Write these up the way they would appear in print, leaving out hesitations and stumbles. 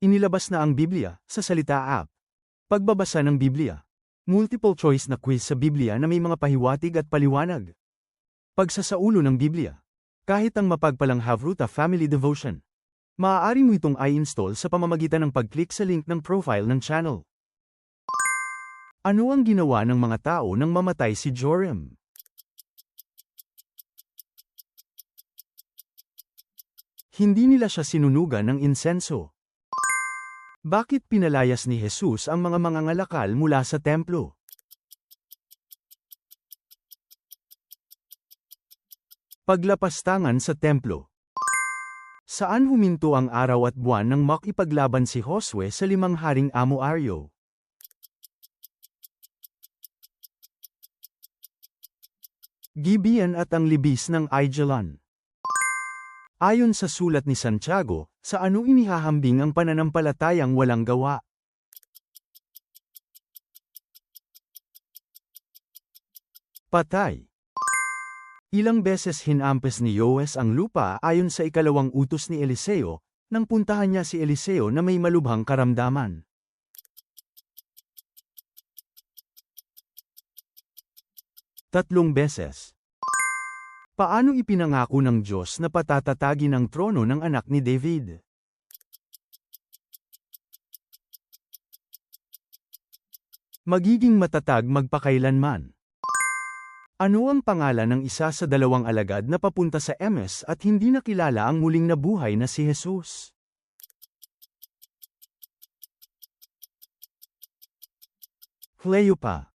Inilabas na ang Biblia sa Salita App. Pagbabasa ng Biblia. Multiple choice na quiz sa Biblia na may mga pahiwatig at paliwanag. Pagsasaulo ng Biblia. Kahit ang mapagpalang Havruta Family Devotion. Maaari mo itong i-install sa pamamagitan ng pag-click sa link ng profile ng channel. Ano ang ginawa ng mga tao nang mamatay si Joram? Hindi nila siya sinunugan ng insenso. Bakit pinalayas ni Jesus ang mga mangangalakal mula sa templo? Paglapastangan sa templo. Saan huminto ang araw at buwan nang makipaglaban si Josue sa 5 haring Amoaryo? Gibeon at ang libis ng Aijalon. Ayon sa sulat ni Santiago, sa ano inihahambing ang pananampalatayang walang gawa? Patay. Ilang beses hinampes ni Yoes ang lupa ayon sa ikalawang utos ni Eliseo, nang puntahan niya si Eliseo na may malubhang karamdaman. 3 beses. Paano ipinangako ng Diyos na patatatagin ang trono ng anak ni David? Magiging matatag magpakailanman. Ano ang pangalan ng isa sa 2 alagad na papunta sa Emes at hindi nakilala ang muling nabuhay na si Jesus? Cleopa.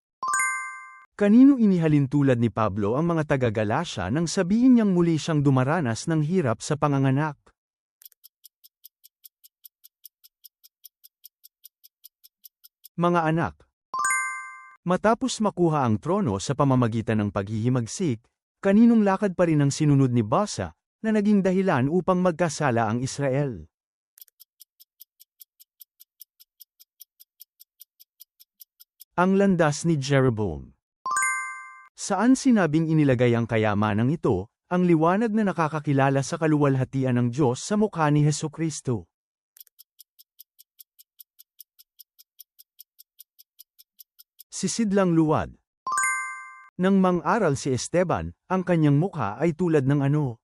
Kanino inihalin tulad ni Pablo ang mga taga-Galacia nang sabihin niyang muli siyang dumaranas ng hirap sa panganganak? Mga anak. Matapos makuha ang trono sa pamamagitan ng paghihimagsik, kaninong lakad pa rin ang sinunod ni Basa, na naging dahilan upang magkasala ang Israel? Ang landas ni Jeroboam. Saan sinabing inilagay ang kayamanang ito, ang liwanag na nakakakilala sa kaluwalhatian ng Diyos sa mukha ni Hesukristo? Sisidlang luwad. Nang mang-aral si Esteban, ang kanyang mukha ay tulad ng ano?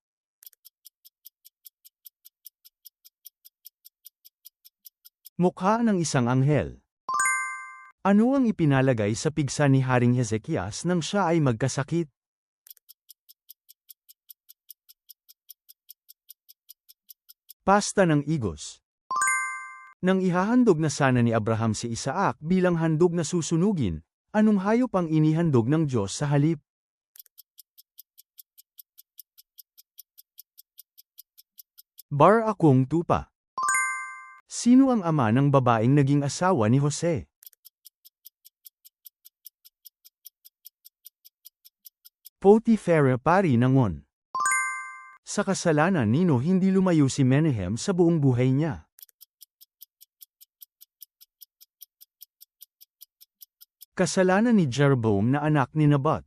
Mukha ng isang anghel. Ano ang ipinalagay sa pigsa ni Haring Hezekias nang siya ay magkasakit? Pasta ng igos. Nang ihahandog na sana ni Abraham si Isaac bilang handog na susunugin, anong hayop ang inihandog ng Diyos sa halip? Bar akong tupa. Sino ang ama ng babaeng naging asawa ni Jose? Potiphera pari ng On. Sa kasalanan nino hindi lumayo si Menahem sa buong buhay niya? Kasalanan ni Jeroboam na anak ni Nabat.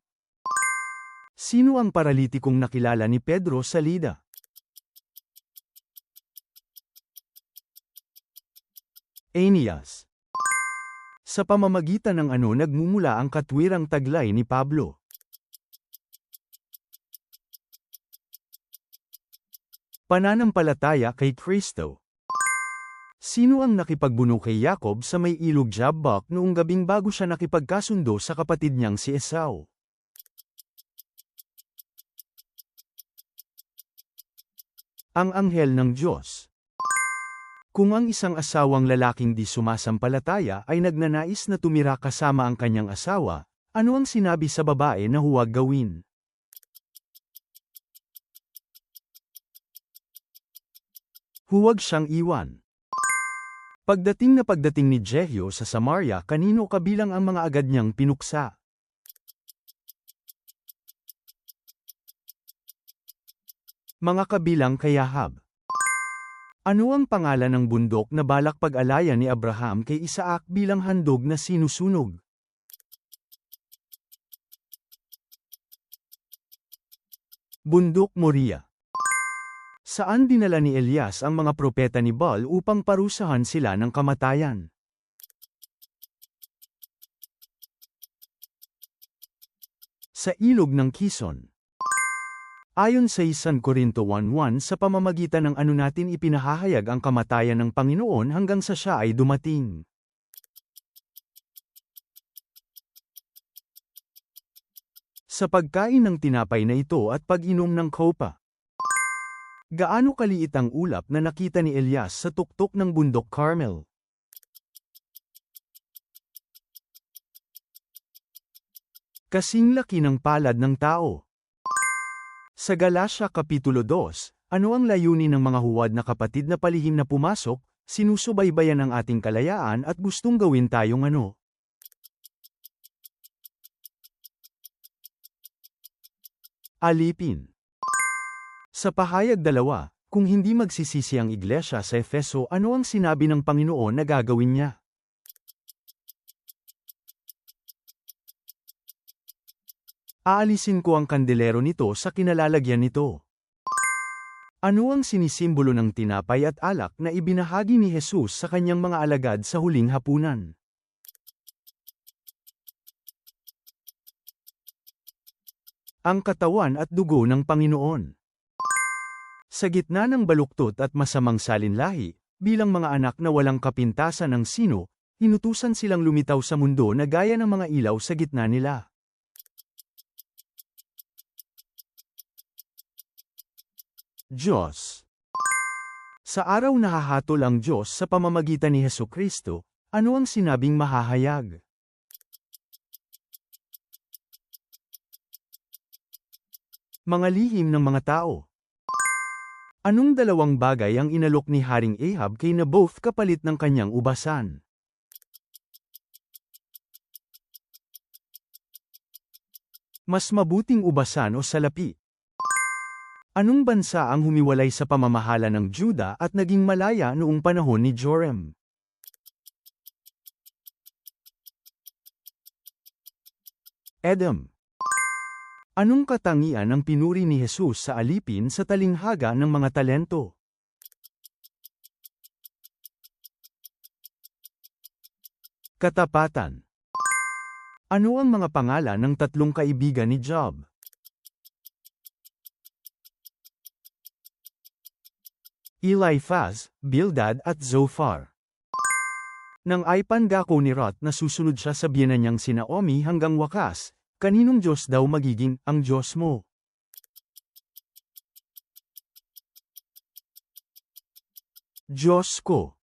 Sino ang paralitikong nakilala ni Pedro sa Lida? Aeneas. Sa pamamagitan ng ano nagmumula ang katwirang taglay ni Pablo? Pananampalataya kay Kristo. Sino ang nakipagbuno kay Jacob sa may ilog Jabbok noong gabing bago siya nakipagkasundo sa kapatid niyang si Esau? Ang anghel ng Diyos. Kung ang isang asawang lalaking di sumasampalataya ay nagnanais na tumira kasama ang kanyang asawa, ano ang sinabi sa babae na huwag gawin? Huwag siyang iwan. Pagdating ni Jehyo sa Samaria, kanino kabilang ang mga agad niyang pinuksa? Mga kabilang kay Ahab. Ano ang pangalan ng bundok na balak pag-alayan ni Abraham kay Isaac bilang handog na sinusunog? Bundok Moriah. Saan dinala ni Elias ang mga propeta ni Baal upang parusahan sila ng kamatayan? Sa ilog ng Kison. Ayon sa 1 Korinto 1:1, sa pamamagitan ng ano natin ipinahahayag ang kamatayan ng Panginoon hanggang sa siya ay dumating. Sa pagkain ng tinapay na ito at pag-inom ng kopa. Gaano kaliit ang ulap na nakita ni Elias sa tuktok ng bundok Carmel? Kasing laki ng palad ng tao. Sa Galatia Kapitulo 2, ano ang layunin ng mga huwad na kapatid na palihim na pumasok, sinusubaybayan ang ating kalayaan at gustong gawin tayong ano? Alipin. Sa pahayag 2, kung hindi magsisisi ang iglesia sa Efeso, ano ang sinabi ng Panginoon na gagawin niya? Aalisin ko ang kandelero nito sa kinalalagyan nito. Ano ang sinisimbolo ng tinapay at alak na ibinahagi ni Jesus sa kanyang mga alagad sa huling hapunan? Ang katawan at dugo ng Panginoon. Sa gitna ng baluktot at masamang salinlahi, bilang mga anak na walang kapintasan ng sino, inutusan silang lumitaw sa mundo na gaya ng mga ilaw sa gitna nila. Diyos. Sa araw na hahatol ang Diyos sa pamamagitan ni Hesukristo, ano ang sinabing mahahayag? Mga lihim ng mga tao. Anong dalawang bagay ang inalok ni Haring Ahab kay Naboth kapalit ng kanyang ubasan? Mas mabuting ubasan o salapi? Anong bansa ang humiwalay sa pamamahala ng Juda at naging malaya noong panahon ni Joram? Edom. Anong katangian ang pinuri ni Jesus sa alipin sa talinghaga ng mga talento? Katapatan. Ano ang mga pangalan ng tatlong kaibigan ni Job? Eliphaz, Bildad at Zophar. Nang aipangako ni Lot na susunod siya sa biyenan niyang si Naomi hanggang wakas, kaninong Diyos daw magiging ang Diyos mo? Diyos ko.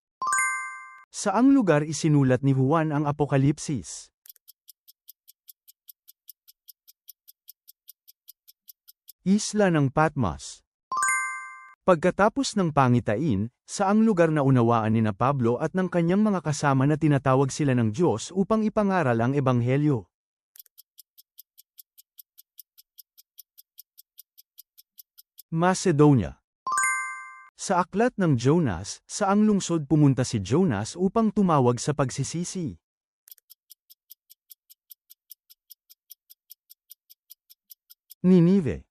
Saang lugar isinulat ni Juan ang Apokalipsis? Isla ng Patmos. Pagkatapos ng pangitain, saang lugar na unawaan ni na Pablo at ng kanyang mga kasama na tinatawag sila ng Diyos upang ipangaral ang Ebanghelyo? Macedonia. Sa aklat ng Jonas, saang lungsod pumunta si Jonas upang tumawag sa pagsisisi? Ninive.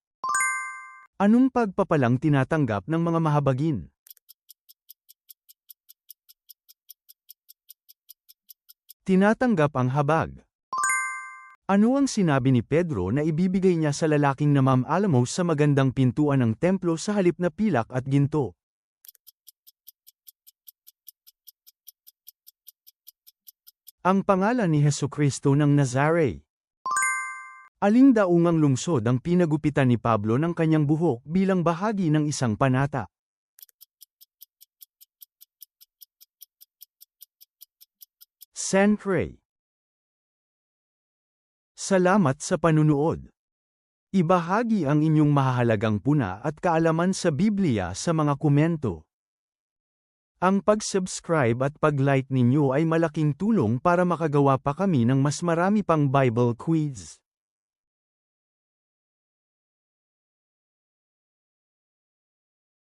Anong pagpapalang tinatanggap ng mga mahabagin? Tinatanggap ang habag. Ano ang sinabi ni Pedro na ibibigay niya sa lalaking namam-alamos sa magandang pintuan ng templo sa halip na pilak at ginto? Ang pangalan ni Hesukristo ng Nazare. Aling daungang lungsod ang pinagupitan ni Pablo ng kanyang buhok bilang bahagi ng isang panata? Sancre. Salamat sa panunood. Ibahagi ang inyong mahahalagang puna at kaalaman sa Biblia sa mga komento. Ang pag-subscribe at pag-like ninyo ay malaking tulong para makagawa pa kami ng mas marami pang Bible quiz.